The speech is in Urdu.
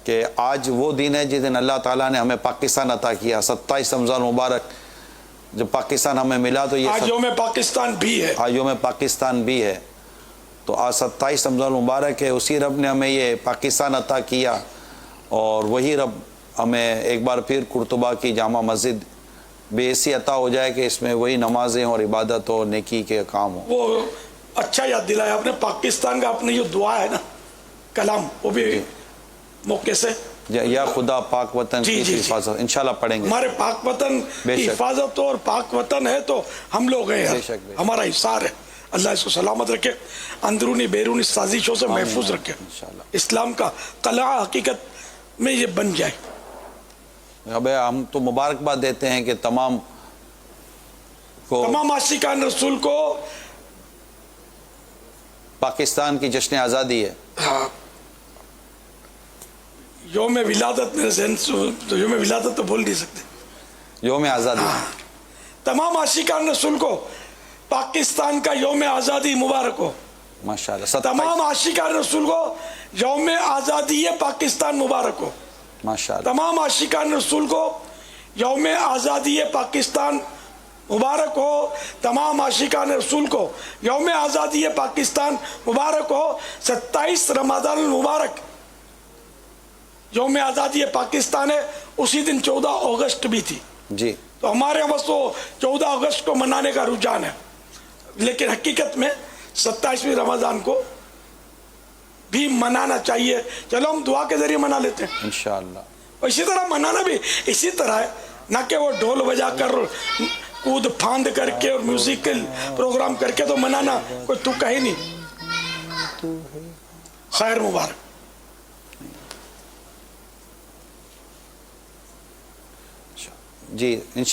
کہ آج وہ دن ہے جس دن اللہ تعالیٰ نے ہمیں پاکستان عطا کیا. 27 رمضان مبارک جب پاکستان ہمیں ملا تو یہ آج یوم پاکستان بھی ہے. آج یوم پاکستان بھی ہے. تو آج 27 رمضان مبارک ہے. اسی رب نے ہمیں یہ پاکستان عطا کیا اور وہی رب ہمیں ایک بار پھر قرطبہ کی جامع مسجد بے ایسی عطا ہو جائے کہ اس میں وہی نمازیں اور عبادت اور نیکی کے کام ہو. وہ اچھا یاد دلایا آپ نے. پاکستان کا اپنے جو دعا ہے نا کلام وہ بھی موقع سے یا خدا پاک وطن کی حفاظت انشاءاللہ پڑھیں گے. ہمارے پاک وطن کی حفاظت اور پاک وطن ہے تو ہم لوگ ہیں یار. ہمارا حصار ہے. اللہ اس کو سلامت رکھے, اندرونی بیرونی سازشوں سے محفوظ رکھے, اسلام کا قلعہ حقیقت میں یہ بن جائے. اب ہم تو مبارکباد دیتے ہیں کہ تمام عاشقان رسول کو پاکستان کی جشن آزادی ہے. یوم ولادت میرے ذہن سے یوم ولادت تو بول نہیں سکتے. یوم آزادی تمام عاشقان رسول کو پاکستان کا یوم آزادی مبارک ہو. ماشاءاللہ. تمام عاشقان رسول کو یوم آزادی پاکستان مبارک ہو. ماشاءاللہ. تمام عاشقان رسول کو یوم آزادی پاکستان مبارک ہو. تمام عاشقان رسول کو یوم آزادی پاکستان مبارک ہو. 27 رمضان المبارک یوم آزادی پاکستان ہے. اسی دن 14 اگست بھی تھی جی. تو ہمارے بس تو 14 اگست کو منانے کا رجحان ہے, لیکن حقیقت میں 27ویں رمضان کو بھی منانا چاہیے. چلو ہم دعا کے ذریعے منا لیتے ہیں انشاءاللہ. اسی طرح منانا بھی اسی طرح ہے, نہ کہ وہ ڈھول بجا کر کود پھاند کر کے اور میوزیکل پروگرام کر کے تو منانا کوئی تو کہیں نہیں. خیر مبارک. جی انشاءاللہ.